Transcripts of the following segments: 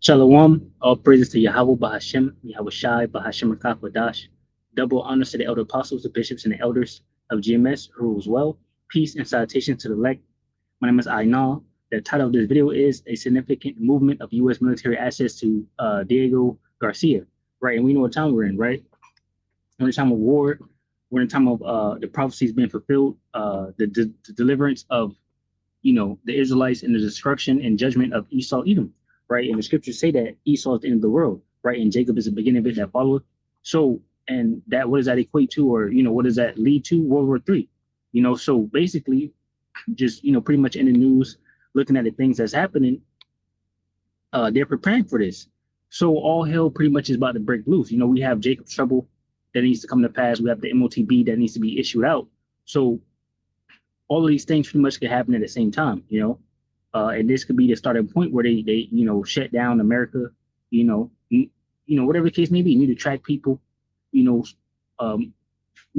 Shalom, all praises to Yahweh Bahashem, Yahweh Shai, Bahashem Rakah. Double honors to the elder apostles, the bishops, and the elders of GMS who rules well. Peace and salutation to the elect. My name is Ainar. The title of this video is A Significant Movement of U.S. Military Assets to Diego Garcia. Right, and we know what time we're in, right? We're in a time of war. We're in a time of the prophecies being fulfilled, the deliverance of, the Israelites and the destruction and judgment of Esau, Edom, right? And the scriptures say that Esau is the end of the world, right? And Jacob is the beginning of it that followeth. So, and that, what does that equate to, or, what does that lead to? World War III, so basically just, pretty much in the news, looking at the things that's happening, they're preparing for this. So all hell pretty much is about to break loose. We have Jacob's trouble that needs to come to pass. We have the MOTB that needs to be issued out. So all of these things pretty much could happen at the same time, and this could be the starting point where they shut down America, whatever the case may be. You need to track people, let me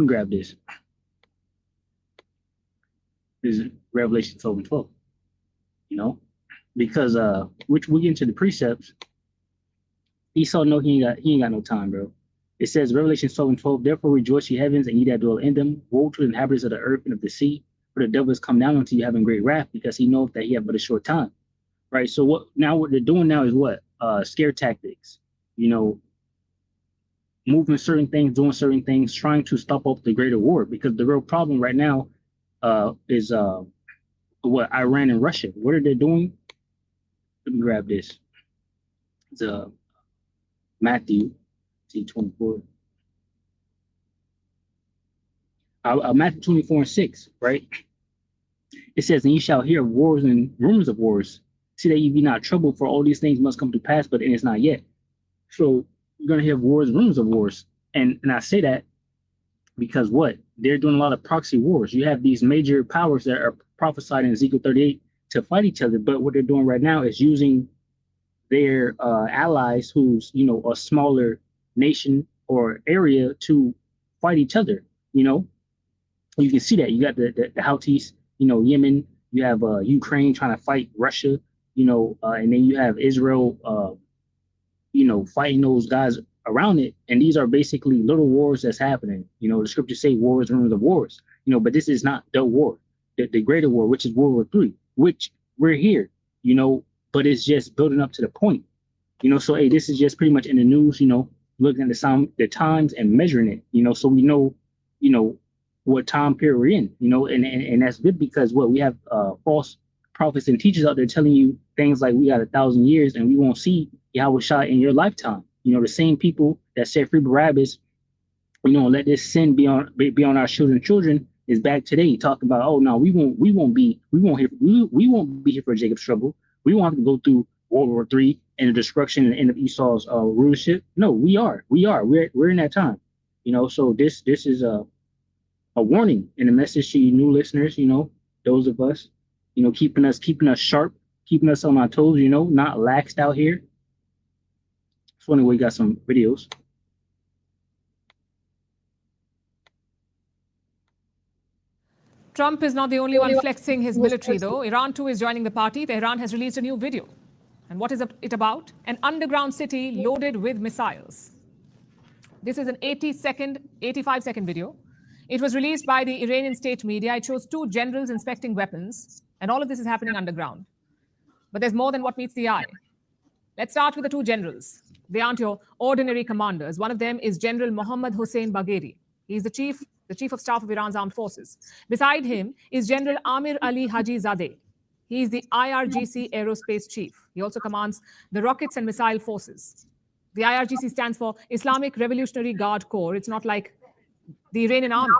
grab this. This is Revelation 12 and 12, because which we get into the precepts. Esau know he ain't got no time, bro. It says Revelation 12 and 12, therefore rejoice ye heavens and ye that dwell in them. Woe to the inhabitants of the earth and of the sea, for the devil has come down unto you having great wrath, because he knoweth that he have but a short time. Right. So what they're doing now is what? Scare tactics, moving certain things, doing certain things, trying to stop up the greater war, because the real problem right now is what Iran and Russia. What are they doing? Let me grab this. It's Matthew 24. Matthew 24 and 6, right? It says, and ye shall hear of wars and rumors of wars. See that ye be not troubled, for all these things must come to pass, but it is not yet. So you're going to hear wars, rumors of wars. And I say that because what? They're doing a lot of proxy wars. You have these major powers that are prophesied in Ezekiel 38 to fight each other. But what they're doing right now is using their allies, who's, a smaller nation or area, to fight each other. You can see that. You got the Houthis, Yemen. You have Ukraine trying to fight Russia, and then you have Israel, fighting those guys around it. And these are basically little wars that's happening. The scriptures say wars, rumors of wars, but this is not the war, the greater war, which is World War III, which we're here, but it's just building up to the point, So, hey, this is just pretty much in the news, looking at the times and measuring it, so we know, what time period we're in, and that's good, because we have false prophets and teachers out there telling you things like we got 1,000 years and we won't see Yahweh Shai in your lifetime. The same people that set free Barabbas, let this sin be on our children is back today talking about, oh no, we won't be here for Jacob's trouble. We won't have to go through World War III and the destruction and the end of Esau's rulership. No, we're in that time. So this is a warning and a message to you new listeners, those of us, keeping us sharp, keeping us on our toes, not laxed out here. So anyway, we got some videos. Trump is not the only one flexing his military, though. Iran, too, is joining the party. Tehran has released a new video. And what is it about? An underground city loaded with missiles. This is an 85-second video. It was released by the Iranian state media. It shows two generals inspecting weapons. And all of this is happening underground. But there's more than what meets the eye. Let's start with the two generals. They aren't your ordinary commanders. One of them is General Mohammad Hossein Bagheri. He's the chief of staff of Iran's armed forces. Beside him is General Amir Ali Haji Zadeh. He is the IRGC aerospace chief. He also commands the rockets and missile forces. The IRGC stands for Islamic Revolutionary Guard Corps. It's not like the Iranian army.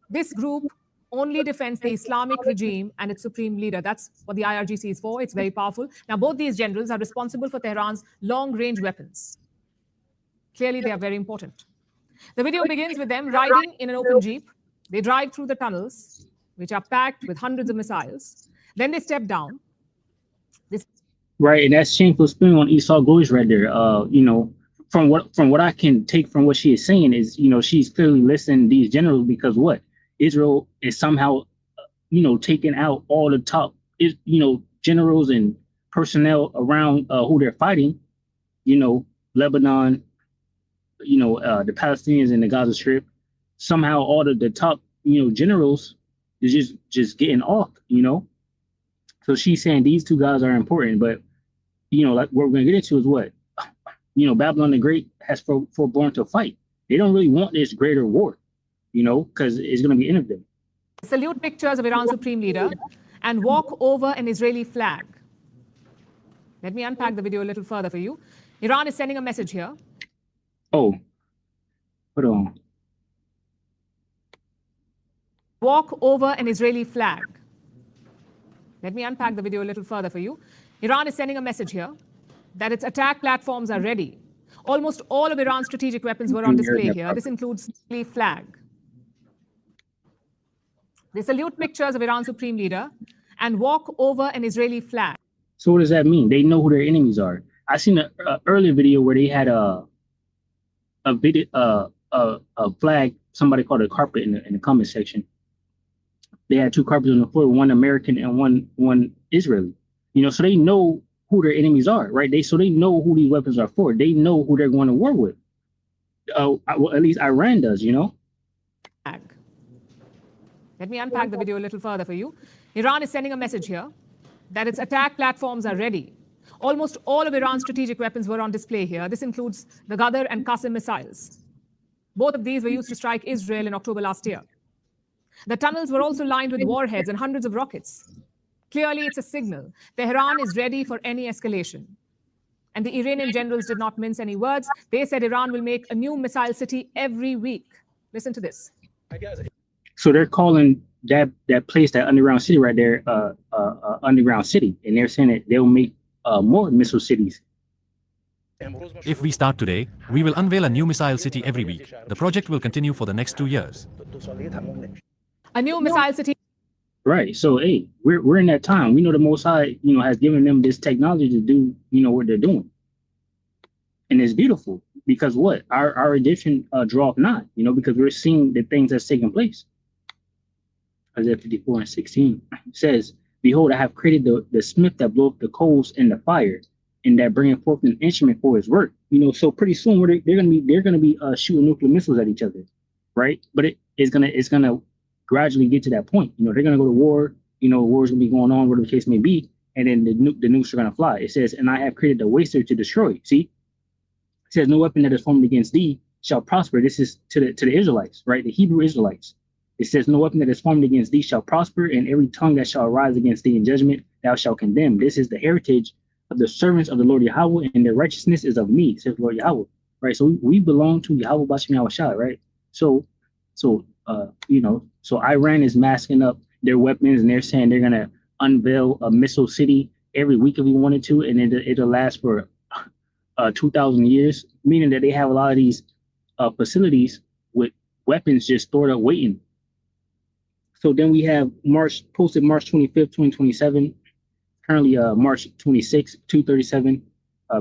This group only defends the Islamic regime and its supreme leader. That's what the IRGC is for. It's very powerful. Now, both these generals are responsible for Tehran's long-range weapons. Clearly, they are very important. The video begins with them riding in an open jeep. They drive through the tunnels, which are packed with hundreds of missiles. Then they step down. Right, and that's shameful spin on Esau Goish right there. From what I can take from what she is saying is, she's clearly listening to these generals, because what? Israel is somehow, taking out all the top, generals and personnel around who they're fighting, Lebanon, the Palestinians in the Gaza Strip, somehow all the top, generals is just getting off. So she's saying these two guys are important, but like what we're gonna get into is what Babylon the Great has forborne to fight. They don't really want this greater war, because it's gonna be end of them. Salute pictures of Iran's supreme leader and walk over an Israeli flag. Let me unpack the video a little further for you. Iran is sending a message here. Oh, hold on. Walk over an Israeli flag. Let me unpack the video a little further for you. Iran is sending a message here that its attack platforms are ready. Almost all of Iran's strategic weapons were on display here. This includes the flag. They salute pictures of Iran's supreme leader and walk over an Israeli flag. So what does that mean? They know who their enemies are. I seen an earlier video where they had a flag. Somebody called a carpet in the comment section. They had two carpets on the floor, one American and one Israeli. So they know who their enemies are, right? They know who these weapons are for. They know who they're going to war with. Well, at least Iran does, Let me unpack the video a little further for you. Iran is sending a message here that its attack platforms are ready. Almost all of Iran's strategic weapons were on display here. This includes the Ghadar and Qasim missiles. Both of these were used to strike Israel in October last year. The tunnels were also lined with warheads and hundreds of rockets. Clearly, it's a signal. Tehran is ready for any escalation. And the Iranian generals did not mince any words. They said Iran will make a new missile city every week. Listen to this. So they're calling that place, that underground city right there, underground city. And they're saying that they'll make more missile cities. If we start today, we will unveil a new missile city every week. The project will continue for the next 2 years. A new missile city. Right. So, hey, we're in that time. We know the Most High, has given them this technology to do, what they're doing. And it's beautiful because what? Our redemption draweth not, because we're seeing the things that's taking place. Isaiah 54:16 says, "Behold, I have created the smith that bloweth the coals in the fire, and that bringeth forth an instrument for his work." So pretty soon they're gonna be shooting nuclear missiles at each other, right? But it's gonna gradually get to that point. They're gonna go to war. War's gonna be going on, whatever the case may be, and then the nukes are gonna fly. It says, "And I have created the waster to destroy." See, it says, "No weapon that is formed against thee shall prosper." This is to the Israelites, right? The Hebrew Israelites. It says, "No weapon that is formed against thee shall prosper, and every tongue that shall arise against thee in judgment thou shalt condemn. This is the heritage of the servants of the Lord Yahweh, and their righteousness is of me," says the Lord Yahweh. Right. So we belong to Yahweh Bashim Yahushua, right? So Iran is masking up their weapons, and they're saying they're gonna unveil a missile city every week if we wanted to, and it'll last for 2,000 years, meaning that they have a lot of these facilities with weapons just stored up waiting. So then we have posted March 25th, 2027, currently March 26th, 2:37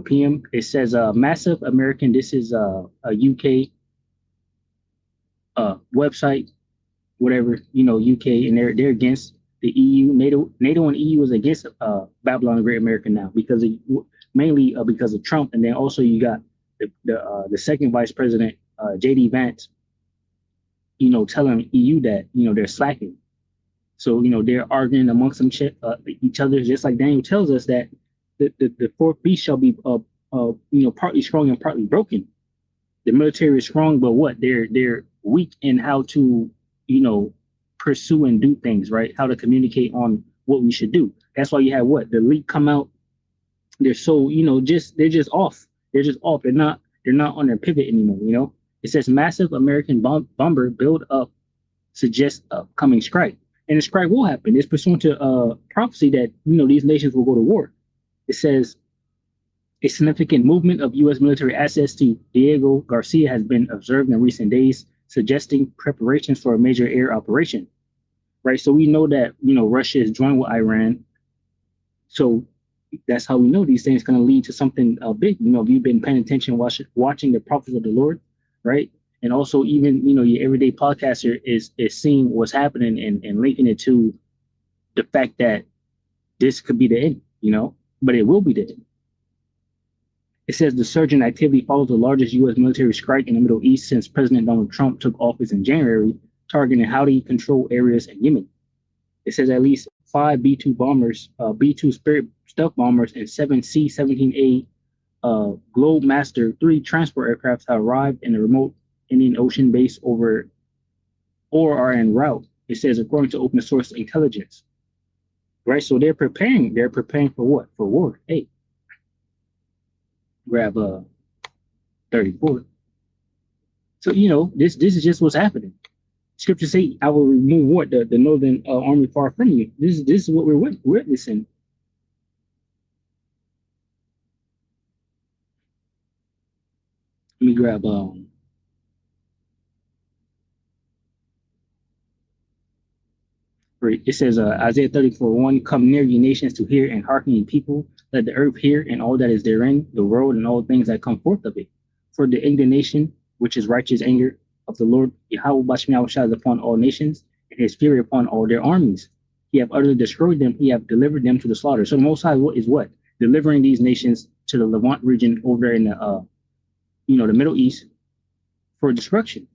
p.m. It says massive American, this is a UK website, whatever, UK, and they're against the EU. NATO and EU is against Babylon the Great America now mainly because of Trump, and then also you got the second vice president, JD Vance, telling EU that they're slacking. So they're arguing amongst each other, just like Daniel tells us that the fourth beast shall be partly strong and partly broken. The military is strong, but what? They're weak in how to pursue and do things, right? How to communicate on what we should do. That's why you have the elite come out. They're so they're just off. They're just off. They're not on their pivot anymore. It says massive American bomber build up suggests upcoming strike, and the strike will happen. It's pursuant to prophecy that these nations will go to war. It says a significant movement of U.S. military assets to Diego Garcia has been observed in recent days, suggesting preparations for a major air operation. Right, so we know that Russia is joined with Iran, so that's how we know these things going to lead to something big. If you've been paying attention, watching the prophets of the Lord, right? And also even, your everyday podcaster is seeing what's happening and linking it to the fact that this could be the end, but it will be dead. It says the surge in activity follows the largest U.S. military strike in the Middle East since President Donald Trump took office in January, targeting Houthi controlled areas in Yemen. It says at least 5 B-2 bombers, B-2 Spirit stealth bombers, and 7 C-17A Globemaster 3 transport aircraft have arrived in a remote Indian Ocean base over or are en route. It says according to open source intelligence. Right, so they're preparing. They're preparing for what? For war. Hey, grab 34. So this is just what's happening. Scripture say, "I will remove what the northern army far from you." This is what we're witnessing. Let me grab it says Isaiah 34:1, "Come near, ye nations, to hear, and hearken, ye people. Let the earth hear, and all that is therein, the world, and all things that come forth of it. For the indignation, which is righteous anger of the Lord Yahweh Bashmiah is upon all nations, and his fury upon all their armies. He have utterly destroyed them, he have delivered them to the slaughter." So the Most High is what? Delivering these nations to the Levant region over in the the Middle East for destruction.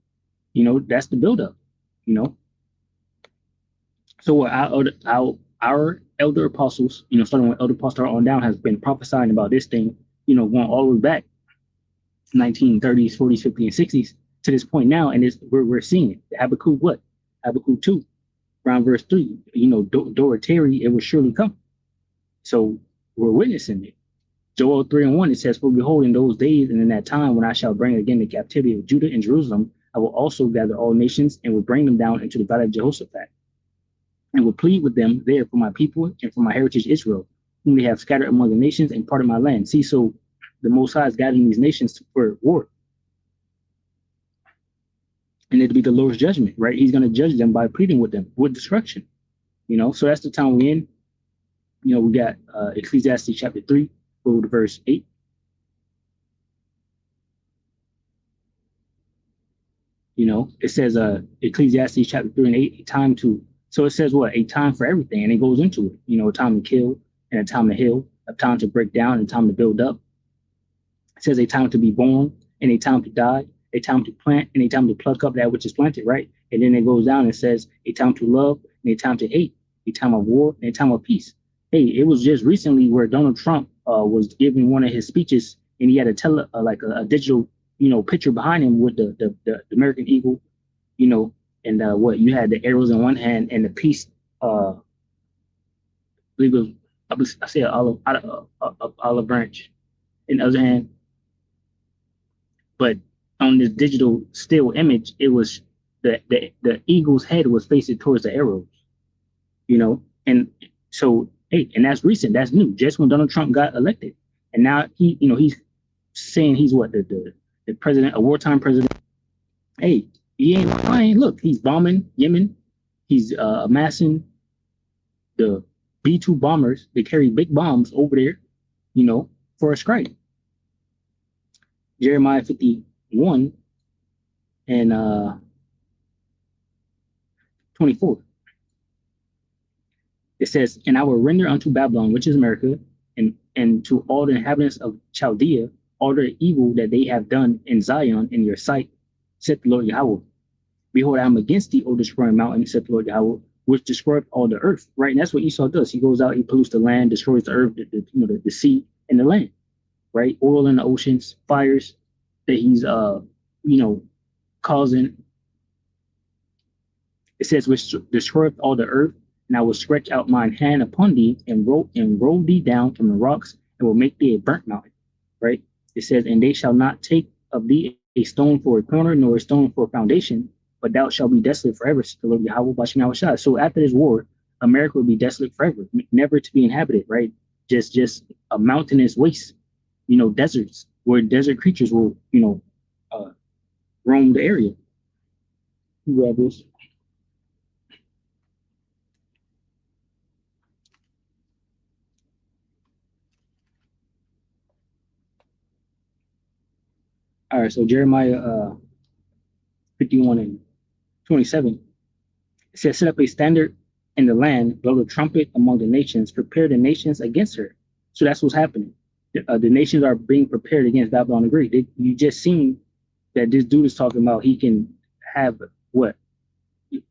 That's the buildup. So what our elder apostles, starting with Elder Apostle on down, has been prophesying about this thing, going all the way back 1930s, 40s, 50s, and 60s to this point now, and we're seeing it. Habakkuk what? Habakkuk 2, around verse 3. Tarry, it will surely come. So we're witnessing it. Joel 3:1, it says, "For behold, in those days and in that time when I shall bring again the captivity of Judah and Jerusalem, I will also gather all nations and will bring them down into the valley of Jehoshaphat, and will plead with them there for my people and for my heritage Israel, whom they have scattered among the nations and parted my land." See, so the Most High is gathering these nations for war. And it'll be the Lord's judgment, right? He's going to judge them by pleading with them with destruction. So that's the time we're in. We got Ecclesiastes chapter 3, go to verse 8. It says Ecclesiastes chapter 3 and 8, so it says what? A time for everything, and it goes into it. A time to kill and a time to heal, a time to break down and a time to build up. It says a time to be born and a time to die, a time to plant and a time to pluck up that which is planted, right? And then it goes down and says a time to love and a time to hate, a time of war and a time of peace. Hey, it was just recently where Donald Trump was giving one of his speeches, and he had a digital, picture behind him with the American eagle, and what you had the arrows in one hand and the peace, I believe it was, I say an olive branch in the other hand. But on this digital still image, it was the eagle's head was facing towards the arrows, and so hey, and that's recent, that's new, just when Donald Trump got elected, and now he's saying he's what the president, a wartime president. Hey, he ain't lying. Look, he's bombing Yemen. He's amassing the B-2 bombers. They carry big bombs over there, for a strike. Jeremiah 51 and 24. It says, "And I will render unto Babylon, which is America, and to all the inhabitants of Chaldea, all the evil that they have done in Zion in your sight, said the Lord Yahweh. Behold, I am against thee, O destroying mountain, said the Lord Yahweh, which destroyed all the earth." Right, and that's what Esau does. He goes out, he pollutes the land, destroys the earth, the sea and the land. Right, oil in the oceans, fires that he's causing. It says, "Which destroyed all the earth, and I will stretch out mine hand upon thee and roll thee down from the rocks, and will make thee a burnt mountain." Right. It says, "And they shall not take of thee a stone for a corner, nor a stone for a foundation, but thou shalt be desolate forever, said the Lord Yahweh Bashmiah." So after this war, America will be desolate forever, never to be inhabited, right? Just a mountainous waste, deserts where desert creatures will, roam the area. Grab this. All right, so Jeremiah 51 and 27. It says, "Set up a standard in the land, blow the trumpet among the nations, prepare the nations against her. So that's what's happening. The nations are being prepared against Babylon the Great. You just seen that this dude is talking about he can have what?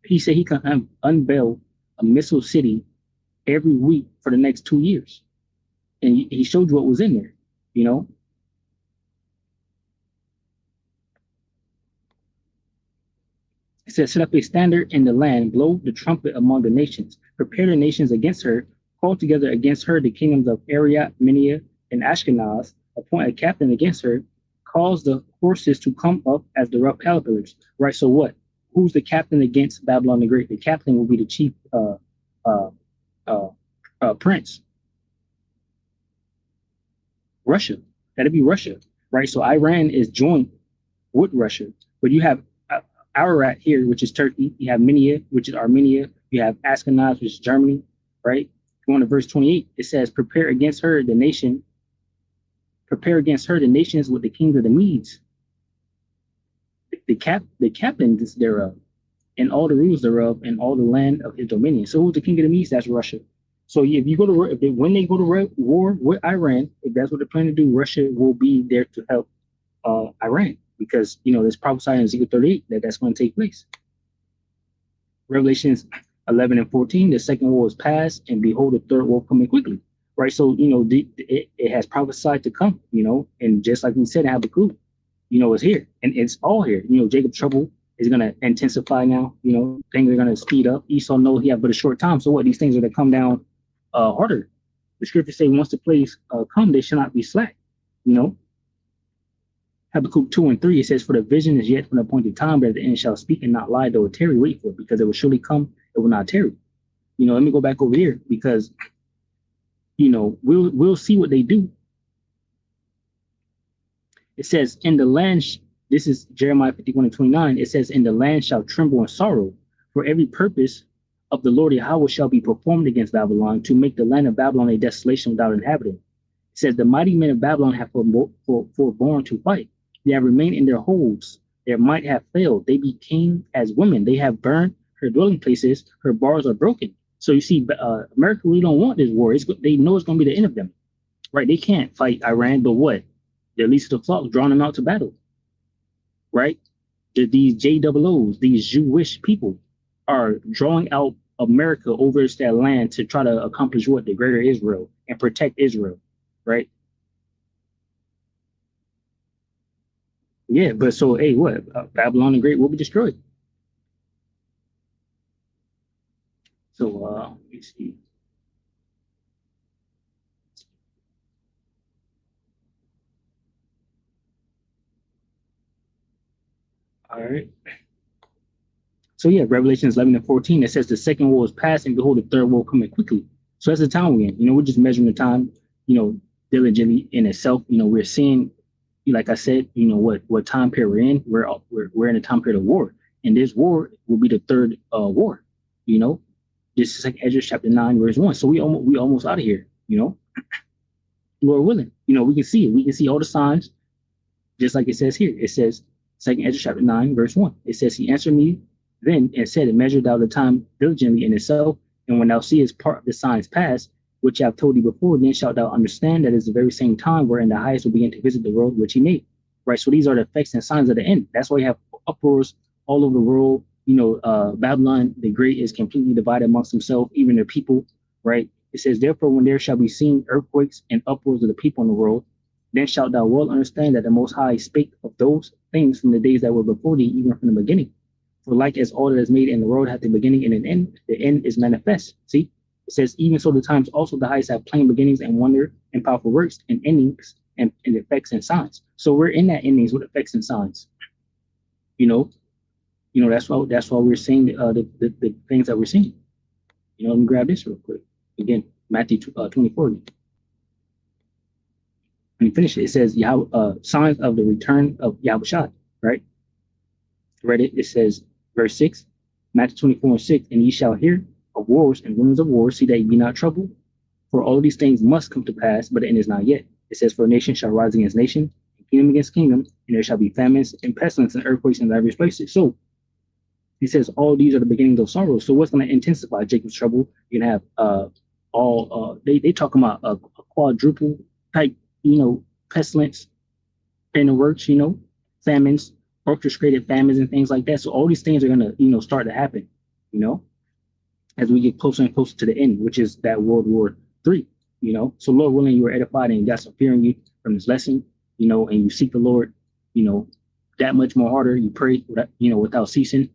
He said he can unveil a missile city every week for the next 2 years. And he showed you what was in there, you know? It says, set up a standard in the land, blow the trumpet among the nations, prepare the nations against her, call together against her the kingdoms of Arya, Minia, and Ashkenaz, appoint a captain against her, cause the horses to come up as the rough caterpillars. Right, so what? Who's the captain against Babylon the Great? The captain will be the chief prince. Russia. That'd be Russia, right? So Iran is joined with Russia, but you have Ararat here, which is Turkey. You have Minia, which is Armenia. You have Ashkenaz, which is Germany, right? Going to verse 28, it says, prepare against her the nations with the kings of the Medes, the captains thereof, and all the rulers thereof, and all the land of his dominion. So who's the king of the Medes? That's Russia. So if you go to when they go to war with Iran, if that's what they're planning to do, Russia will be there to help Iran, because there's prophesied in Ezekiel 38 that's going to take place. Revelations 11 and 14, the second war is past, and behold, the third war coming quickly. Right, so it has prophesied to come, and just like we said, Habakkuk, it's here, and it's all here. Jacob's trouble is going to intensify now. Things are going to speed up. Esau knows he has but a short time. So what? These things are going to come down harder. The scriptures say, once the plagues come, they shall not be slack. Habakkuk 2 and 3, it says, for the vision is yet for an appointed time, but at the end shall speak and not lie, though it tarry, wait for it, because it will surely come, it will not tarry. Let me go back over here, because we'll see what they do. It says, in the land, this is Jeremiah 51 and 29, it says, in the land shall tremble in sorrow, for every purpose of the Lord Yahweh shall be performed against Babylon, to make the land of Babylon a desolation without inhabitant. It says, the mighty men of Babylon have forborne to fight. They have remained in their holes. Their might have failed. They became as women. They have burned her dwelling places. Her bars are broken. So you see, America really don't want this war. They know it's going to be the end of them, right? They can't fight Iran, but what? The least of the flock, drawing them out to battle, right? These JOOs, these Jewish people, are drawing out America over that land to try to accomplish what? The greater Israel and protect Israel, right? Yeah, but so, hey, what? Babylon the Great will be destroyed. So, let me see. All right. So, yeah, Revelations 11 and 14, it says the second war is past, and behold, the third war coming quickly. So that's the time we're in. We're just measuring the time, diligently in itself. We're seeing, like I said, what time period we're in. We're in a time period of war, and this war will be the third war. This is like Ezra chapter 9, verse 1. So we almost out of here. Lord willing. We can see it. We can see all the signs, just like it says here. It says, 2 Ezra chapter 9, verse 1. It says, he answered me then and said, measure thou the time diligently in itself, and when thou seest part of the signs pass, which I have told thee before, then shalt thou understand that it's the very same time wherein the highest will begin to visit the world which he made. Right. So these are the effects and signs of the end. That's why you have uproars all over the world. Babylon the Great is completely divided amongst himself, even their people. Right. It says, therefore, when there shall be seen earthquakes and uproars of the people in the world, then shalt thou well understand that the Most High spake of those things from the days that were before thee, even from the beginning. For like as all that is made in the world hath a beginning and an end, the end is manifest. See? It says, even so the times also the highest have plain beginnings and wonder and powerful works and endings and effects and signs. So we're in that endings with effects and signs. That's why we're seeing the things that we're seeing. Let me grab this real quick. Again, Matthew 24. When you finish it, it says signs of the return of Yahushua, right? Read it. It says, verse 6, Matthew 24 and 6, and ye shall hear of wars and rumors of wars, see that ye be not troubled. For all of these things must come to pass, but the end is not yet. It says, for a nation shall rise against nation, and kingdom against kingdom, and there shall be famines and pestilence and earthquakes in various places. So he says all these are the beginnings of sorrow. So what's going to intensify Jacob's trouble? You're going to have they talking about a quadruple type, pestilence in the works, famines, orchestrated famines and things like that. So all these things are gonna, start to happen, as we get closer and closer to the end, which is that World War III. So Lord willing, you are edified and got some fear in you from this lesson, and you seek the Lord, that much more harder. You pray, without ceasing.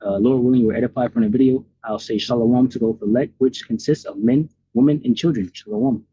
Lord willing, you were edified from the video. I'll say shalom to those elect, which consists of men, women, and children. Shalom.